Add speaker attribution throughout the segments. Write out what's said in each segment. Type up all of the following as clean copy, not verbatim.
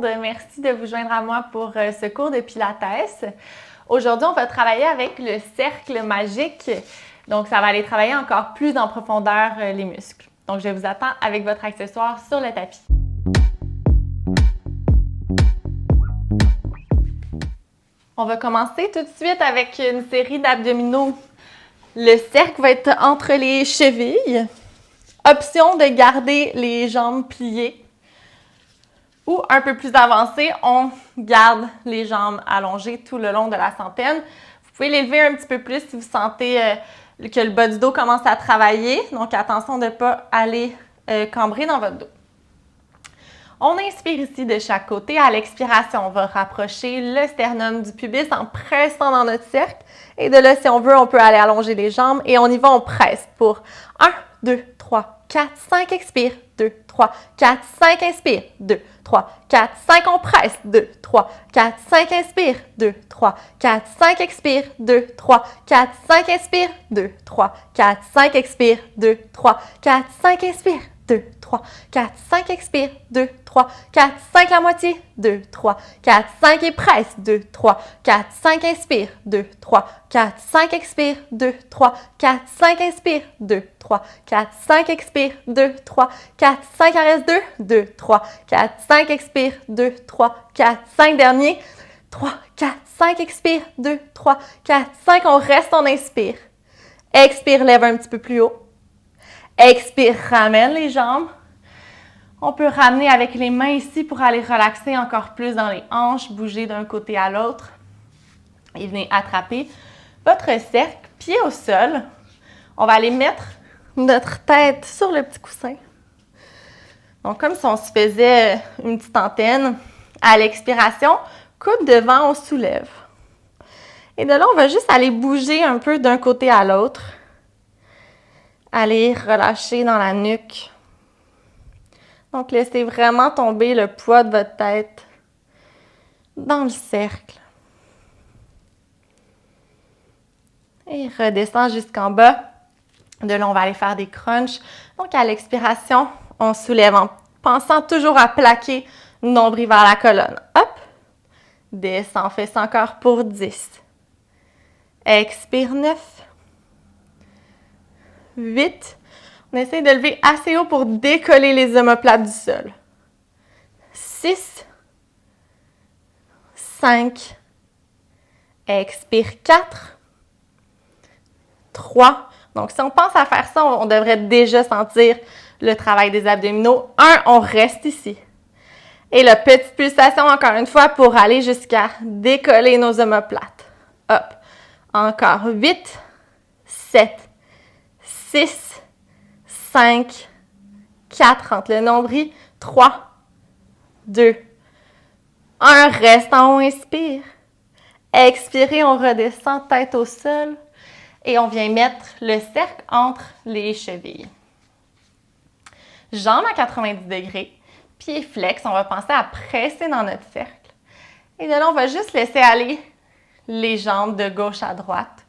Speaker 1: monde, merci de vous joindre à moi pour ce cours de Pilates. Aujourd'hui, on va travailler avec le cercle magique. Donc, ça va aller travailler encore plus en profondeur les muscles. Donc, je vous attends avec votre accessoire sur le tapis. On va commencer tout de suite avec une série d'abdominaux. Le cercle va être entre les chevilles. Option de garder les jambes pliées. Ou un peu plus avancé, on garde les jambes allongées tout le long de la centaine. Vous pouvez les lever un petit peu plus si vous sentez que le bas du dos commence à travailler. Donc, attention de ne pas aller cambrer dans votre dos. On inspire ici de chaque côté. À l'expiration, on va rapprocher le sternum du pubis en pressant dans notre cercle. Et de là, si on veut, on peut aller allonger les jambes. Et on y va, on presse pour 1, 2, 3, 4, 5, expire, 2, 3, 4, 5, inspire, 2, 3, 4, 5, on presse, 2, 3, 4, 5, inspire, 2, 3, 4, 5, expire, 2, 3, 4, 5, inspire, 2, 3, 4, 5, expire, 2, 3, 4, 5, inspire, 2, 3, 4, 5, expire, 2, 3, 4, 5, la moitié, 2, 3, 4, 5 et presse, 2, 3, 4, 5, inspire, 2, 3, 4, 5, expire, 2, 3, 4, 5, inspire, 2, 3, 4, 5, expire, 2, 3, 4, 5, en reste 2, 2, 3, 4, 5, expire, 2, 3, 4, 5, dernier, 3, 4, 5, expire, 2, 3, 4, 5, on reste, on inspire. Expire, lève un petit peu plus haut. Expire, ramène les jambes. On peut ramener avec les mains ici pour aller relaxer encore plus dans les hanches, bouger d'un côté à l'autre. Et venez attraper votre cercle, pied au sol. On va aller mettre notre tête sur le petit coussin. Donc, comme si on se faisait une petite antenne. À l'expiration, coude devant, on soulève. Et de là, on va juste aller bouger un peu d'un côté à l'autre. Allez relâcher dans la nuque. Donc, laissez vraiment tomber le poids de votre tête dans le cercle. Et redescend jusqu'en bas. De là, on va aller faire des crunchs. Donc, à l'expiration, on soulève en pensant toujours à plaquer le nombril vers la colonne. Hop! Descend, fait ça encore pour 10. Expire, 9. 8. On essaie de lever assez haut pour décoller les omoplates du sol. 6. 5. Expire, 4. 3. Donc, si on pense à faire ça, on devrait déjà sentir le travail des abdominaux. 1, on reste ici. Et la petite pulsation, encore une fois, pour aller jusqu'à décoller nos omoplates. Hop. Encore 8, 7, 6, 5, 4, entre le nombril, 3, 2, 1, reste en haut, inspire. Expirez, on redescend, tête au sol. Et on vient mettre le cercle entre les chevilles. Jambes à 90 degrés, pieds flex, on va penser à presser dans notre cercle. Et de là, on va juste laisser aller les jambes de gauche à droite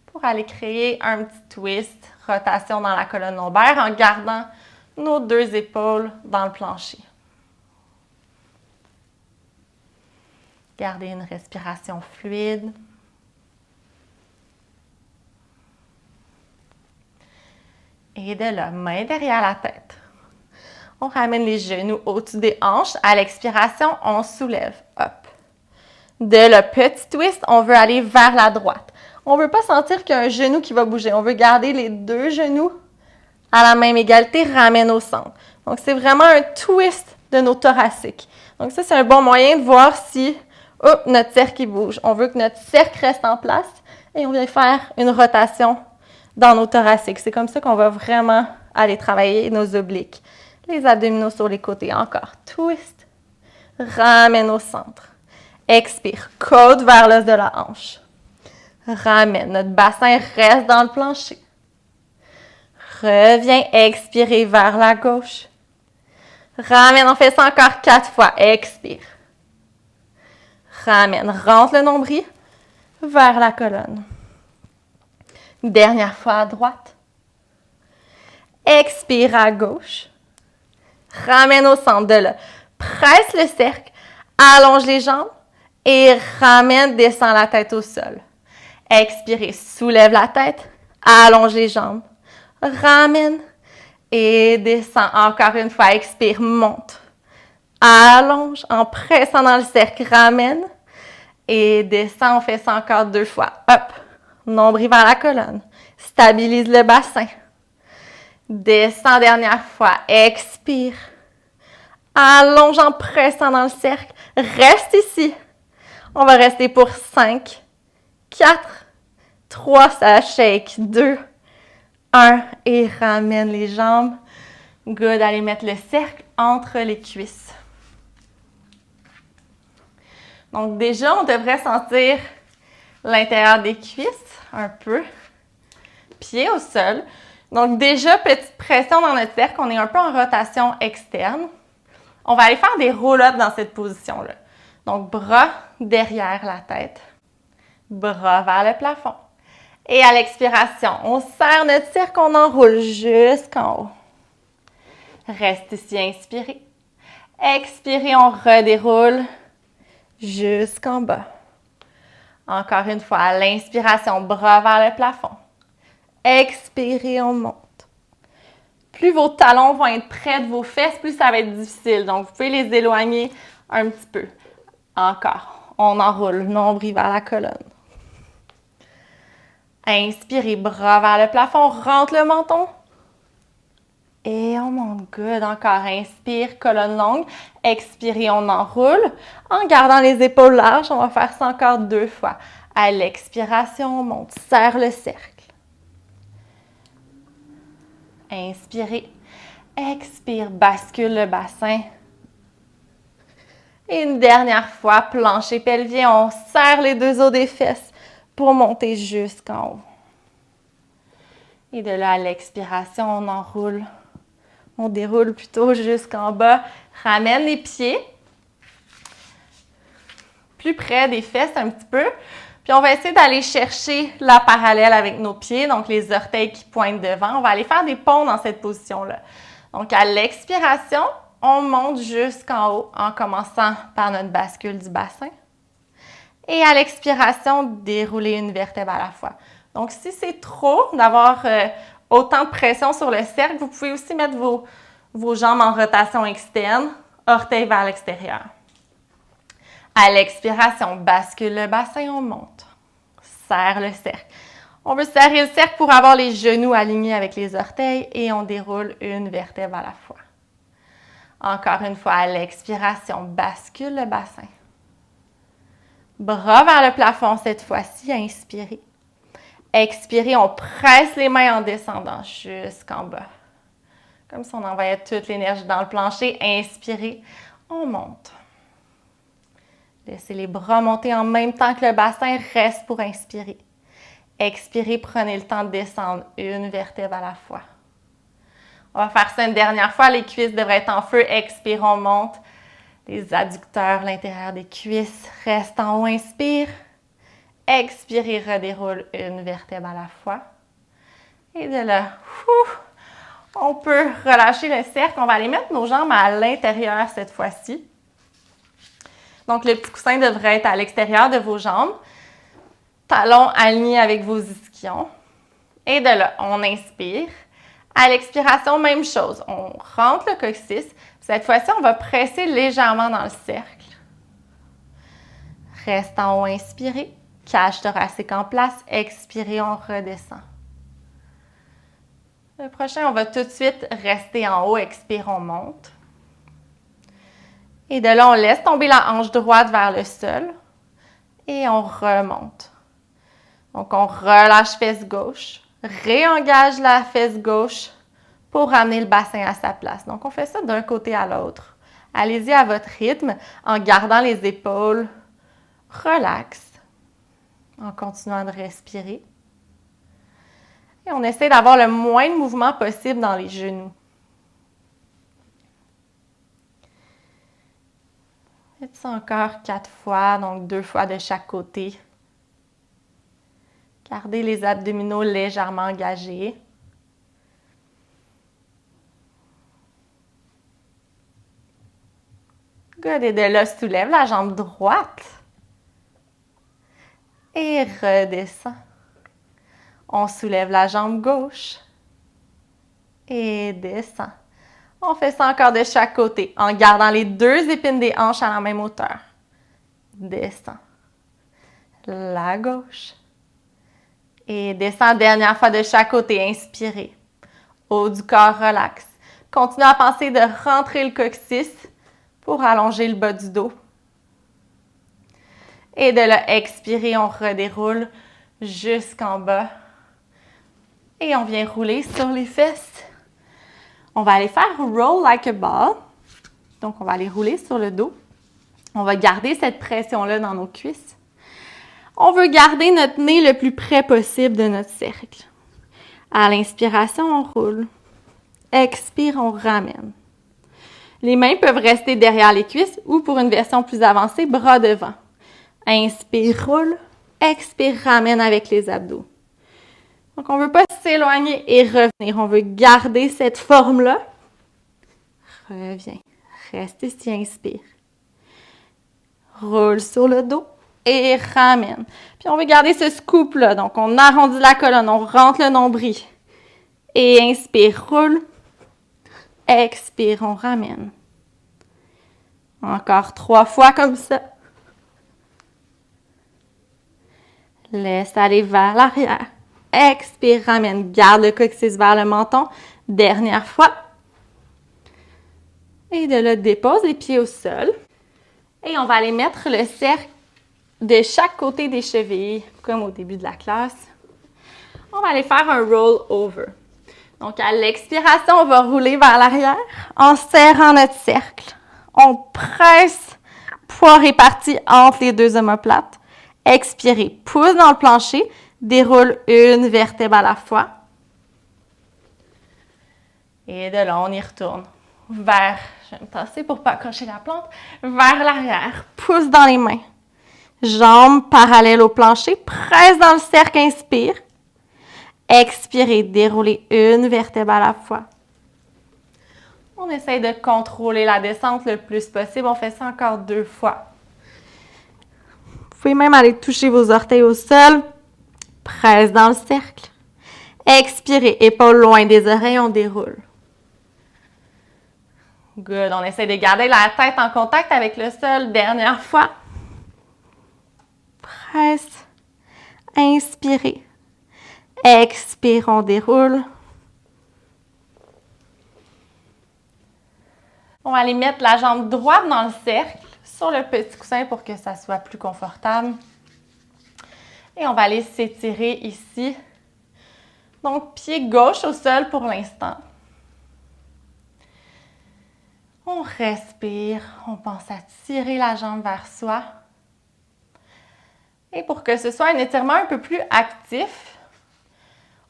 Speaker 1: pour aller créer un petit twist, rotation dans la colonne lombaire en gardant nos deux épaules dans le plancher. Gardez une respiration fluide. Et de là, main derrière la tête. On ramène les genoux au-dessus des hanches. À l'expiration, on soulève. Hop. De le petit twist, on veut aller vers la droite. On ne veut pas sentir qu'il y a un genou qui va bouger. On veut garder les deux genoux à la même égalité, ramène au centre. Donc, c'est vraiment un twist de nos thoraciques. Donc, ça, c'est un bon moyen de voir si notre cercle bouge. On veut que notre cercle reste en place et on vient faire une rotation dans nos thoraciques. C'est comme ça qu'on va vraiment aller travailler nos obliques. Les abdominaux sur les côtés. Encore. Twist. Ramène au centre. Expire. Côte vers l'os de la hanche. Ramène. Notre bassin reste dans le plancher. Reviens. Expirez vers la gauche. Ramène. On fait ça encore 4 fois. Expire. Ramène. Rentre le nombril vers la colonne. Dernière fois à droite. Expire à gauche. Ramène au centre de là. Presse le cercle, allonge les jambes et ramène, descend la tête au sol. Expirez, soulève la tête, allonge les jambes, ramène et descend. Encore une fois, expire, monte. Allonge en pressant dans le cercle, ramène et descend. On fait ça encore 2 fois. Hop, nombril vers la colonne. Stabilise le bassin. Descend dernière fois, expire. Allonge en pressant dans le cercle. Reste ici. On va rester pour 5, 4, 3, ça shake, 2, 1 et ramène les jambes. Good, allez mettre le cercle entre les cuisses. Donc déjà, on devrait sentir l'intérieur des cuisses un peu. Pieds au sol. Donc déjà, petite pression dans notre cercle, on est un peu en rotation externe. On va aller faire des roll-ups dans cette position-là. Donc bras derrière la tête, bras vers le plafond. Et à l'expiration, on serre notre cercle, on enroule jusqu'en haut. Reste ici, inspirez. Expirez, on redéroule jusqu'en bas. Encore une fois, à l'inspiration, bras vers le plafond. Expirez, on monte. Plus vos talons vont être près de vos fesses, plus ça va être difficile. Donc, vous pouvez les éloigner un petit peu. Encore. On enroule, nombril vers la colonne. Inspirez, bras vers le plafond, rentre le menton. Et on monte. Good. Encore. Inspire, colonne longue. Expirez, on enroule. En gardant les épaules larges, on va faire ça encore 2 fois. À l'expiration, on monte. Serre le cercle. Inspirez. Expire, bascule le bassin. Et une dernière fois, plancher pelvien. On serre les 2 os des fesses pour monter jusqu'en haut. Et de là, à l'expiration, on enroule. On déroule plutôt jusqu'en bas. Ramène les pieds plus près des fesses un petit peu. Puis on va essayer d'aller chercher la parallèle avec nos pieds, donc les orteils qui pointent devant. On va aller faire des ponts dans cette position-là. Donc à l'expiration, on monte jusqu'en haut en commençant par notre bascule du bassin. Et à l'expiration, dérouler une vertèbre à la fois. Donc si c'est trop d'avoir autant de pression sur le cercle, vous pouvez aussi mettre vos jambes en rotation externe, orteils vers l'extérieur. À l'expiration, bascule le bassin, on monte. Serre le cercle. On veut serrer le cercle pour avoir les genoux alignés avec les orteils et on déroule une vertèbre à la fois. Encore une fois, à l'expiration, bascule le bassin. Bras vers le plafond cette fois-ci, inspirez. Expirez, on presse les mains en descendant jusqu'en bas. Comme si on envoyait toute l'énergie dans le plancher. Inspirez, on monte. Laissez les bras monter en même temps que le bassin, reste pour inspirer. Expirez, prenez le temps de descendre une vertèbre à la fois. On va faire ça une dernière fois, les cuisses devraient être en feu. Expire, on monte. Les adducteurs, l'intérieur des cuisses, reste en haut, inspire. Expirez, redéroule une vertèbre à la fois. Et de là, on peut relâcher le cercle. On va aller mettre nos jambes à l'intérieur cette fois-ci. Donc, le petit coussin devrait être à l'extérieur de vos jambes. Talons alignés avec vos ischions. Et de là, on inspire. À l'expiration, même chose. On rentre le coccyx. Cette fois-ci, on va presser légèrement dans le cercle. Reste en haut, inspirez. Cage thoracique en place. Expirez, on redescend. Le prochain, on va tout de suite rester en haut. Expire, on monte. Et de là, on laisse tomber la hanche droite vers le sol. Et on remonte. Donc, on relâche fesse gauche. Réengage la fesse gauche pour ramener le bassin à sa place. Donc, on fait ça d'un côté à l'autre. Allez-y à votre rythme en gardant les épaules relax, en continuant de respirer. Et on essaie d'avoir le moins de mouvement possible dans les genoux. Faites ça encore 4 fois, donc 2 fois de chaque côté. Gardez les abdominaux légèrement engagés. Good. Et de là, soulève la jambe droite. Et redescend. On soulève la jambe gauche. Et descend. On fait ça encore de chaque côté, en gardant les deux épines des hanches à la même hauteur. Descend. La gauche. Et descend, dernière fois de chaque côté. Inspirez. Haut du corps, relax. Continuez à penser de rentrer le coccyx pour allonger le bas du dos. Et de là, expirer, on redéroule jusqu'en bas. Et on vient rouler sur les fesses. On va aller faire roll like a ball. Donc, on va aller rouler sur le dos. On va garder cette pression-là dans nos cuisses. On veut garder notre nez le plus près possible de notre cercle. À l'inspiration, on roule. Expire, on ramène. Les mains peuvent rester derrière les cuisses ou pour une version plus avancée, bras devant. Inspire, roule. Expire, ramène avec les abdos. Donc, on ne veut pas s'éloigner et revenir. On veut garder cette forme-là. Reviens. Reste ici, inspire. Roule sur le dos et ramène. Puis, on veut garder ce scoop-là. Donc, on arrondit la colonne, on rentre le nombril. Et inspire, roule. Expire, on ramène. Encore 3 fois comme ça. Laisse aller vers l'arrière. Expire, ramène. Garde le coccyx vers le menton. Dernière fois. Et de là, dépose les pieds au sol. Et on va aller mettre le cercle de chaque côté des chevilles, comme au début de la classe. On va aller faire un roll over. Donc, à l'expiration, on va rouler vers l'arrière en serrant notre cercle. On presse, poids réparti entre les deux omoplates. Expirez, pouce dans le plancher, déroule une vertèbre à la fois. Et de là, on y retourne vers, je vais me tasser pour ne pas accrocher la plante, vers l'arrière, pouce dans les mains. Jambes parallèles au plancher, presse dans le cercle, inspire. Expirez, déroulez une vertèbre à la fois. On essaye de contrôler la descente le plus possible. On fait ça encore 2 fois. Vous pouvez même aller toucher vos orteils au sol. Presse dans le cercle. Expirez, épaules loin des oreilles, on déroule. Good. On essaie de garder la tête en contact avec le sol. Dernière fois. Presse. Inspirez. Expire, on déroule. On va aller mettre la jambe droite dans le cercle sur le petit coussin pour que ça soit plus confortable. Et on va aller s'étirer ici. Donc, pied gauche au sol pour l'instant. On respire, on pense à tirer la jambe vers soi. Et pour que ce soit un étirement un peu plus actif,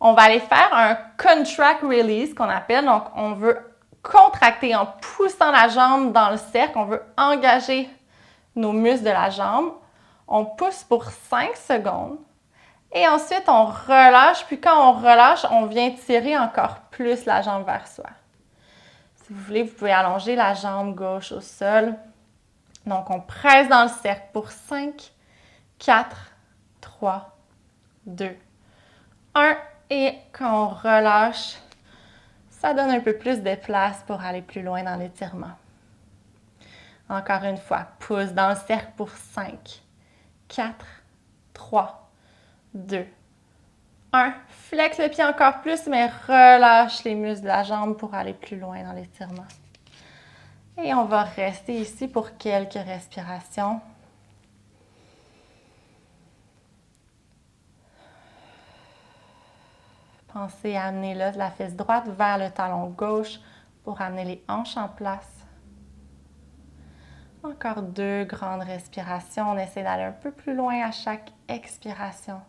Speaker 1: on va aller faire un contract release qu'on appelle. Donc, on veut contracter en poussant la jambe dans le cercle. On veut engager nos muscles de la jambe. On pousse pour 5 secondes. Et ensuite, on relâche. Puis quand on relâche, on vient tirer encore plus la jambe vers soi. Si vous voulez, vous pouvez allonger la jambe gauche au sol. Donc, on presse dans le cercle pour 5, 4, 3, 2, 1. Et quand on relâche, ça donne un peu plus de place pour aller plus loin dans l'étirement. Encore une fois, pousse dans le cercle pour 5, 4, 3, 2, 1. Flexe le pied encore plus, mais relâche les muscles de la jambe pour aller plus loin dans l'étirement. Et on va rester ici pour quelques respirations. Pensez à amener là, la fesse droite vers le talon gauche pour amener les hanches en place. Encore 2 grandes respirations. On essaie d'aller un peu plus loin à chaque expiration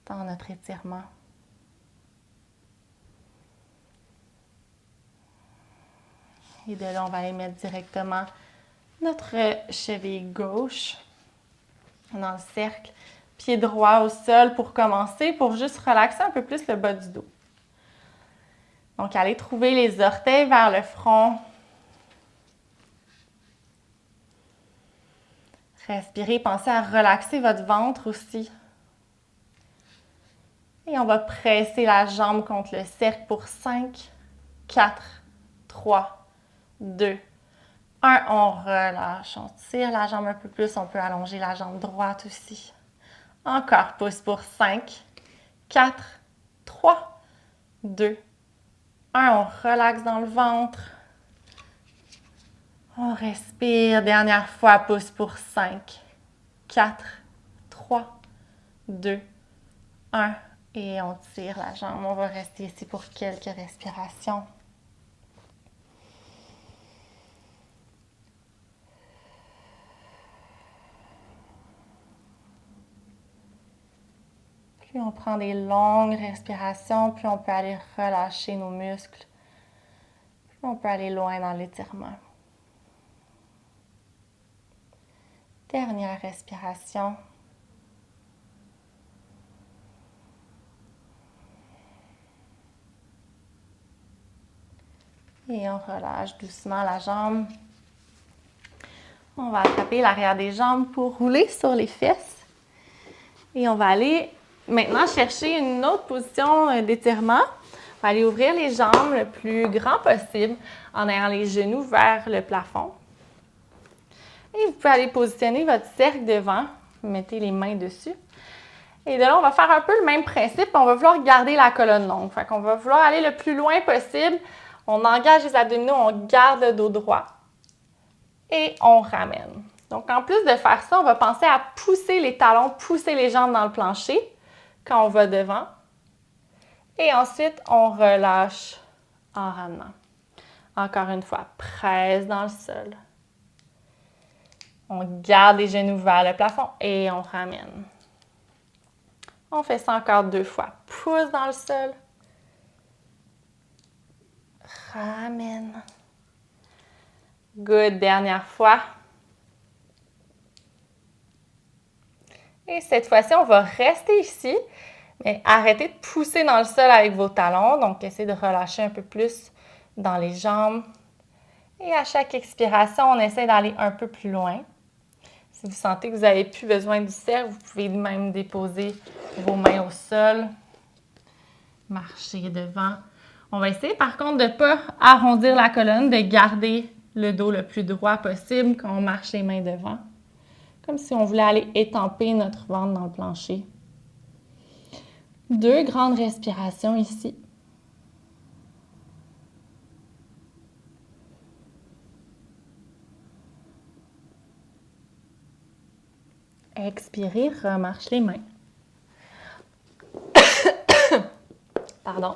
Speaker 1: dans notre étirement. Et de là, on va aller mettre directement notre cheville gauche dans le cercle. Pied droit au sol pour commencer, pour juste relaxer un peu plus le bas du dos. Donc, allez trouver les orteils vers le front. Respirez, pensez à relaxer votre ventre aussi. Et on va presser la jambe contre le cercle pour 5, 4, 3, 2, 1. On relâche, on tire la jambe un peu plus, on peut allonger la jambe droite aussi. Encore, pouce pour 5, 4, 3, 2, 1. On relaxe dans le ventre. On respire. Dernière fois, pouce pour 5, 4, 3, 2, 1. Et on tire la jambe. On va rester ici pour quelques respirations. Plus on prend des longues respirations, plus on peut aller relâcher nos muscles. Plus on peut aller loin dans l'étirement. Dernière respiration. Et on relâche doucement la jambe. On va attraper l'arrière des jambes pour rouler sur les fesses. Et on va aller maintenant chercher une autre position d'étirement. On va aller ouvrir les jambes le plus grand possible en ayant les genoux vers le plafond. Et vous pouvez aller positionner votre cercle devant. Mettez les mains dessus. Et de là, on va faire un peu le même principe. On va vouloir garder la colonne longue. Fait qu'on va vouloir aller le plus loin possible. On engage les abdominaux, on garde le dos droit et on ramène. Donc, en plus de faire ça, on va penser à pousser les talons, pousser les jambes dans le plancher quand on va devant. Et ensuite, on relâche en ramenant. Encore une fois, presse dans le sol. On garde les genoux vers le plafond et on ramène. On fait ça encore 2 fois. Pousse dans le sol. Ramène. Good. Dernière fois. Et cette fois-ci, on va rester ici, mais arrêtez de pousser dans le sol avec vos talons. Donc, essayez de relâcher un peu plus dans les jambes. Et à chaque expiration, on essaie d'aller un peu plus loin. Si vous sentez que vous n'avez plus besoin du cercle, vous pouvez même déposer vos mains au sol. Marcher devant. On va essayer par contre de ne pas arrondir la colonne, de garder le dos le plus droit possible quand on marche les mains devant. Comme si on voulait aller étamper notre ventre dans le plancher. 2 grandes respirations ici. Expirez, remarche les mains. Pardon.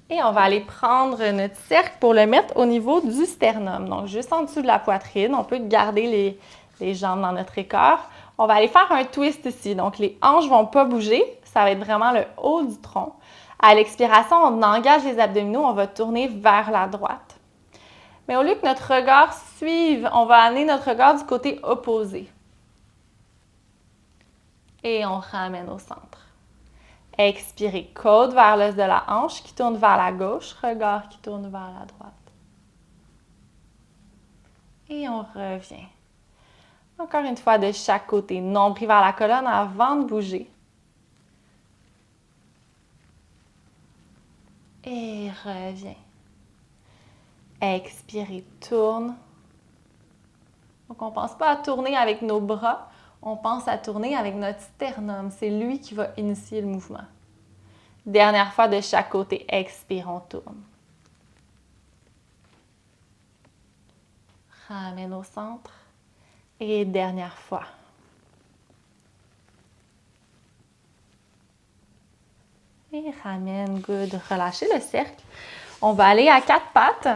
Speaker 1: Et on va aller prendre notre cercle pour le mettre au niveau du sternum. Donc, juste en dessous de la poitrine. On peut garder les jambes dans notre écart. On va aller faire un twist ici. Donc, les hanches ne vont pas bouger. Ça va être vraiment le haut du tronc. À l'expiration, on engage les abdominaux. On va tourner vers la droite. Mais au lieu que notre regard suive, on va amener notre regard du côté opposé. Et on ramène au centre. Expirez, côte vers l'os de la hanche qui tourne vers la gauche, regard qui tourne vers la droite. Et on revient. Encore une fois de chaque côté, nombril vers la colonne avant de bouger. Et revient. Expirez, tourne. Donc on ne pense pas à tourner avec nos bras. On pense à tourner avec notre sternum. C'est lui qui va initier le mouvement. Dernière fois de chaque côté. Expire, on tourne. Ramène au centre. Et dernière fois. Et ramène, good. Relâchez le cercle. On va aller à 4 pattes.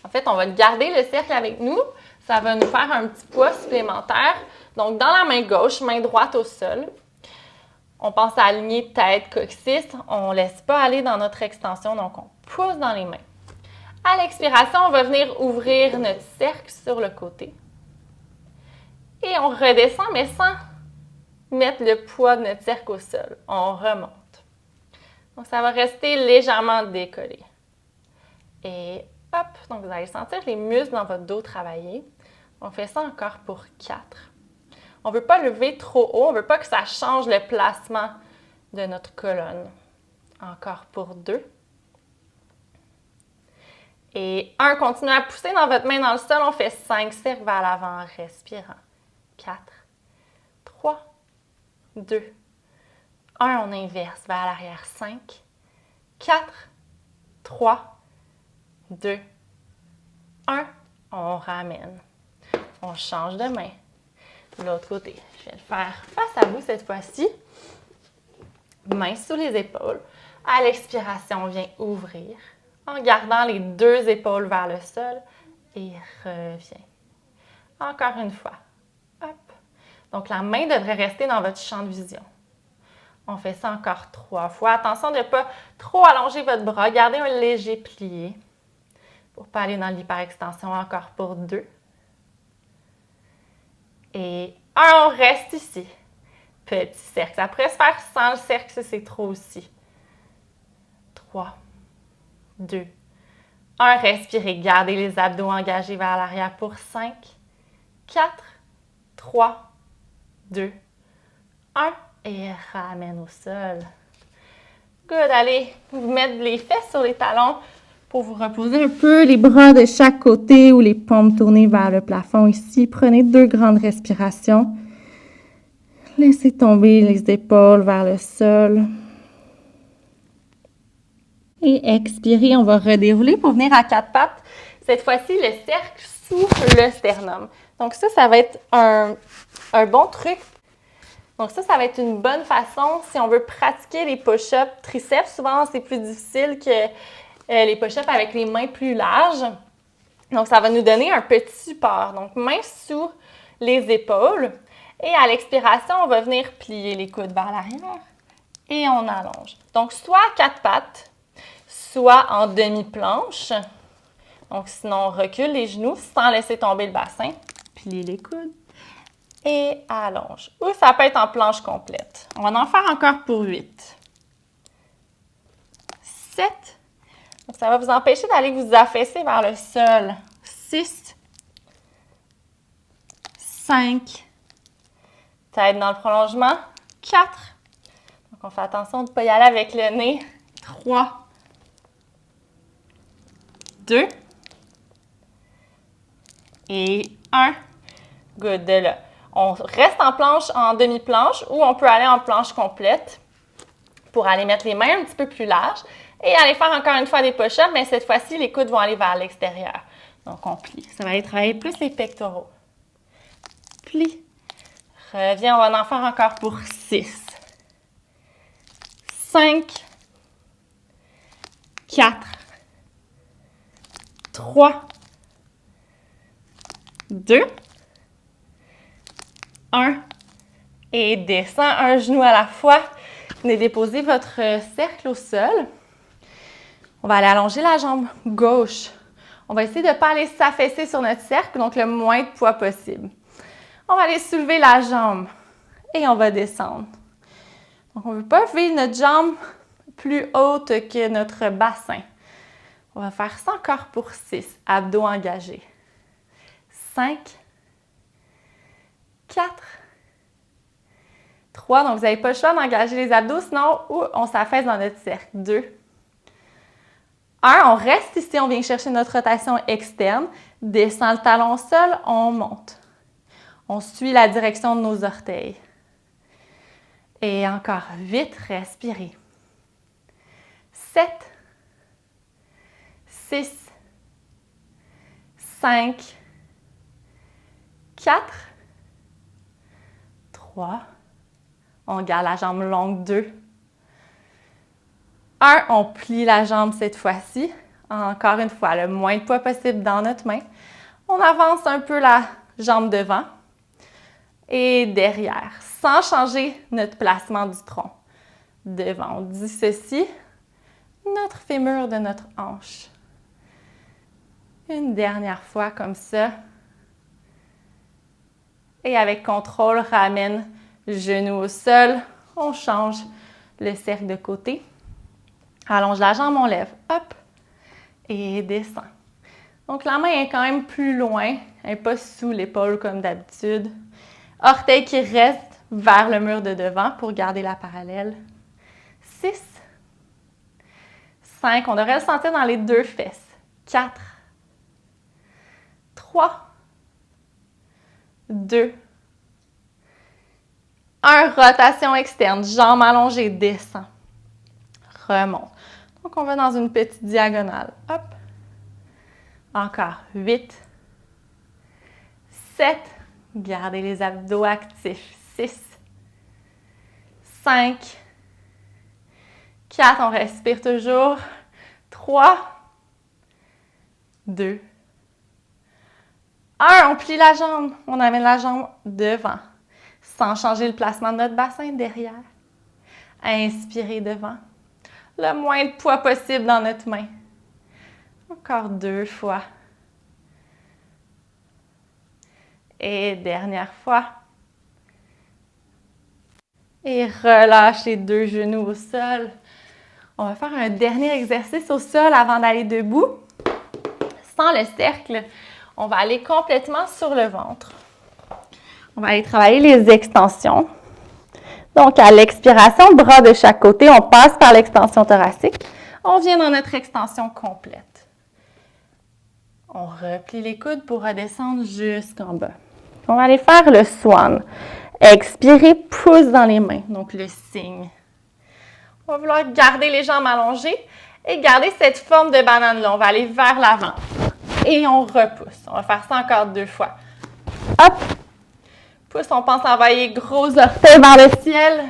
Speaker 1: En fait, on va garder le cercle avec nous. Ça va nous faire un petit poids supplémentaire. Donc, dans la main gauche, main droite au sol. On pense à aligner tête, coccyx. On ne laisse pas aller dans notre extension, donc on pousse dans les mains. À l'expiration, on va venir ouvrir notre cercle sur le côté. Et on redescend, mais sans mettre le poids de notre cercle au sol. On remonte. Donc, ça va rester légèrement décollé. Et Hop, donc vous allez sentir les muscles dans votre dos travailler. On fait ça encore pour 4. On ne veut pas lever trop haut, on ne veut pas que ça change le placement de notre colonne. Encore pour 2. Et 1, continuez à pousser dans votre main dans le sol. On fait 5 cercles vers l'avant en respirant. 4, 3, 2, 1. On inverse vers l'arrière. 5, 4, 3, 2, 1. On ramène. On change de main. De l'autre côté, je vais le faire face à vous cette fois-ci. Mains sous les épaules. À l'expiration, on vient ouvrir en gardant les 2 épaules vers le sol et revient. Encore une fois. Hop. Donc, la main devrait rester dans votre champ de vision. On fait ça encore 3 fois. Attention de ne pas trop allonger votre bras. Gardez un léger plié pour ne pas aller dans l'hyperextension. Encore pour 2. Et 1, on reste ici. Petit cercle. Ça pourrait se faire sans le cercle si c'est trop aussi. 3, 2, 1. Respirez. Gardez les abdos engagés vers l'arrière pour 5, 4, 3, 2, 1. Et ramène au sol. Good. Allez vous mettre les fesses sur les talons pour vous reposer un peu. Les bras de chaque côté ou les paumes tournées vers le plafond ici. Prenez 2 grandes respirations. Laissez tomber les épaules vers le sol. Et expirez, on va redérouler pour venir à 4 pattes. Cette fois-ci, le cercle sous le sternum. Donc ça va être un bon truc. Donc ça va être une bonne façon si on veut pratiquer les push-ups triceps. Souvent, c'est plus difficile que les push-ups avec les mains plus larges. Donc, ça va nous donner un petit support. Donc, mains sous les épaules. Et à l'expiration, on va venir plier les coudes vers l'arrière et on allonge. Donc, soit à 4 pattes, soit en demi-planche. Donc, sinon, on recule les genoux sans laisser tomber le bassin. Plie les coudes et allonge. Ou ça peut être en planche complète. On va en faire encore pour 8. 7. Donc, ça va vous empêcher d'aller vous affaisser vers le sol. 6. 5. Tête dans le prolongement. 4. Donc, on fait attention de ne pas y aller avec le nez. 3. 2. Et 1. Good. De là. On reste en planche, en demi-planche, ou on peut aller en planche complète pour aller mettre les mains un petit peu plus larges et aller faire encore une fois des push-ups, mais cette fois-ci, les coudes vont aller vers l'extérieur. Donc, on plie. Ça va aller travailler plus les pectoraux. Plie. Reviens, on va en faire encore pour 6. 5. 4. 3. 2. 1. Et descends un genou à la fois. Venez déposer votre cercle au sol. On va aller allonger la jambe gauche. On va essayer de ne pas aller s'affaisser sur notre cercle, donc le moins de poids possible. On va aller soulever la jambe et on va descendre. Donc, on ne veut pas lever notre jambe plus haute que notre bassin. On va faire ça encore pour 6. Abdos engagés. 5. 4. 3. Donc, vous n'avez pas le choix d'engager les abdos, sinon on s'affaisse dans notre cercle. 2. 1. On reste ici, on vient chercher notre rotation externe. Descend le talon au sol, on monte. On suit la direction de nos orteils. Et encore, vite, respirez. 7. 6. 5. 4. 3. On garde la jambe longue. 2. 1. On plie la jambe cette fois-ci. Encore une fois, le moins de poids possible dans notre main. On avance un peu la jambe devant et derrière, sans changer notre placement du tronc. Devant, on dissocie notre fémur de notre hanche. Une dernière fois comme ça. Et avec contrôle, ramène genou au sol. On change le cercle de côté. Allonge la jambe, on lève. Hop. Et descend. Donc, la main est quand même plus loin. Elle n'est pas sous l'épaule comme d'habitude. Orteil qui reste vers le mur de devant pour garder la parallèle. 6. 5. On devrait le sentir dans les deux fesses. 4. 3. 2. 1. Rotation externe. Jambes allongées, descend. Remonte. Donc, on va dans une petite diagonale. Hop. Encore. 8. 7. Gardez les abdos actifs. 6. 5. 4. On respire toujours. 3. 2. 1. On plie la jambe. On amène la jambe devant. Sans changer le placement de notre bassin derrière. Inspirez devant. Le moins de poids possible dans notre main. Encore 2 fois. Et dernière fois. Et relâche les 2 genoux au sol. On va faire un dernier exercice au sol avant d'aller debout. Sans le cercle, on va aller complètement sur le ventre. On va aller travailler les extensions. Donc, à l'expiration, bras de chaque côté, on passe par l'extension thoracique. On vient dans notre extension complète. On replie les coudes pour redescendre jusqu'en bas. On va aller faire le swan. Expirez, pouce dans les mains, donc le signe. On va vouloir garder les jambes allongées et garder cette forme de banane-là. On va aller vers l'avant et on repousse. On va faire ça encore 2 fois. Hop! Pouce, on pense envoyer gros orteils vers le ciel.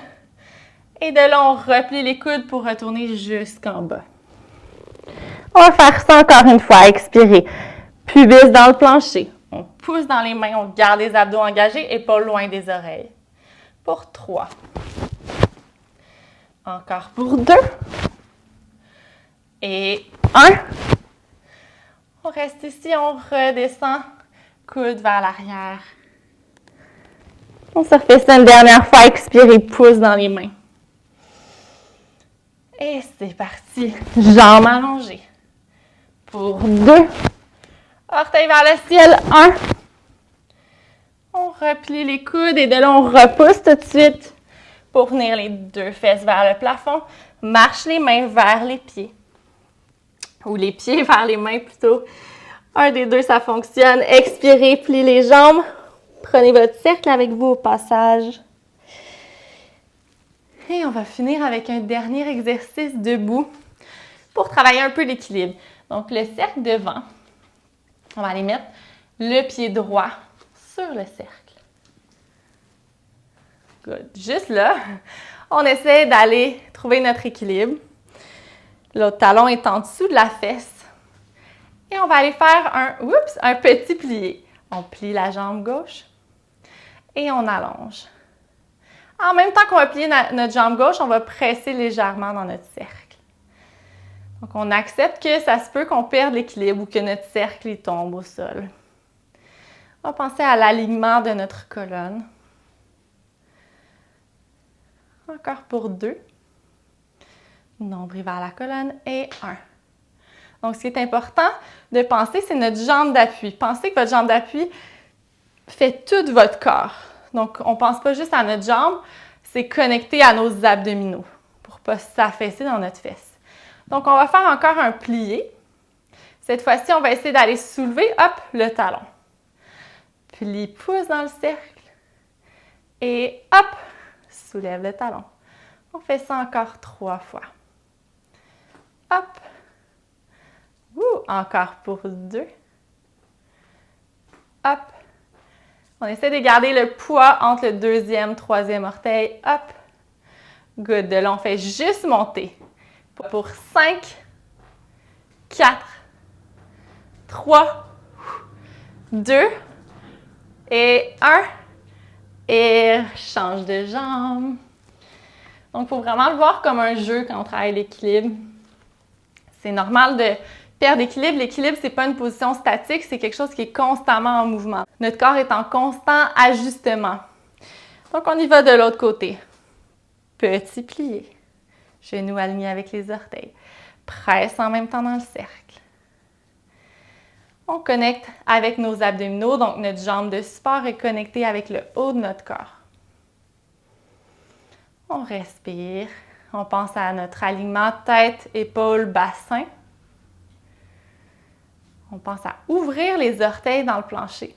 Speaker 1: Et de là, on replie les coudes pour retourner jusqu'en bas. On va faire ça encore une fois. Expirez. Pubis dans le plancher. On pousse dans les mains, on garde les abdos engagés et pas loin des oreilles. Pour 3. Encore pour 2. Et 1. On reste ici, on redescend. Coude vers l'arrière. On se refait ça une dernière fois. Expirez, pouce dans les mains. Et c'est parti. Jambes allongées. Pour 2. Orteil vers le ciel. 1. On replie les coudes et de là, on repousse tout de suite pour venir les 2 fesses vers le plafond. Marche les mains vers les pieds. Ou les pieds vers les mains plutôt. Un des 2, ça fonctionne. Expirez, pliez les jambes. Prenez votre cercle avec vous au passage. Et on va finir avec un dernier exercice debout pour travailler un peu l'équilibre. Donc, le cercle devant, on va aller mettre le pied droit sur le cercle. Good. Juste là, on essaie d'aller trouver notre équilibre. L'autre talon est en dessous de la fesse. Et on va aller faire un petit plié. On plie la jambe gauche et on allonge. En même temps qu'on va plier notre jambe gauche, on va presser légèrement dans notre cercle. Donc, on accepte que ça se peut qu'on perde l'équilibre ou que notre cercle il tombe au sol. On va penser à l'alignement de notre colonne. Encore pour 2. Nombril vers la colonne et 1. Donc, ce qui est important de penser, c'est notre jambe d'appui. Pensez que votre jambe d'appui fait tout votre corps. Donc, on ne pense pas juste à notre jambe, c'est connecté à nos abdominaux pour ne pas s'affaisser dans notre fesse. Donc, on va faire encore un plié. Cette fois-ci, on va essayer d'aller soulever, hop, le talon. Plie, pouce dans le cercle. Et hop, soulève le talon. On fait ça encore 3 fois. Hop. Encore pour 2. Hop. On essaie de garder le poids entre le 2e, 3e orteil. Hop. Good. De là, on fait juste monter. Pour 5, 4, 3, 2 et 1. Et change de jambe. Donc, il faut vraiment le voir comme un jeu quand on travaille l'équilibre. C'est normal de perdre l'équilibre. L'équilibre, ce n'est pas une position statique, c'est quelque chose qui est constamment en mouvement. Notre corps est en constant ajustement. Donc, on y va de l'autre côté. Petit plié. Genoux alignés avec les orteils. Presse en même temps dans le cercle. On connecte avec nos abdominaux, donc notre jambe de support est connectée avec le haut de notre corps. On respire. On pense à notre alignement tête, épaules, bassin. On pense à ouvrir les orteils dans le plancher.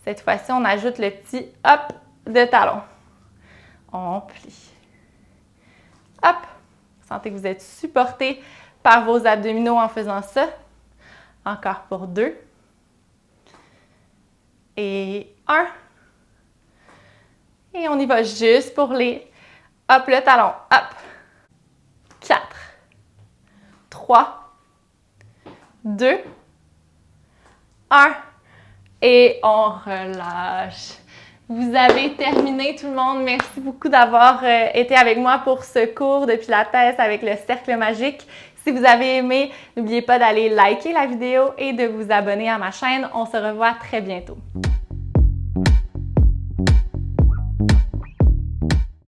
Speaker 1: Cette fois-ci, on ajoute le petit hop de talon. On plie. Hop! Sentez que vous êtes supporté par vos abdominaux en faisant ça. Encore pour 2. Et 1. Et on y va juste pour les hop le talon. Hop! 4. 3. 2. 1. Et on relâche. Vous avez terminé tout le monde. Merci beaucoup d'avoir été avec moi pour ce cours de Pilates avec le cercle magique. Si vous avez aimé, n'oubliez pas d'aller liker la vidéo et de vous abonner à ma chaîne. On se revoit très bientôt.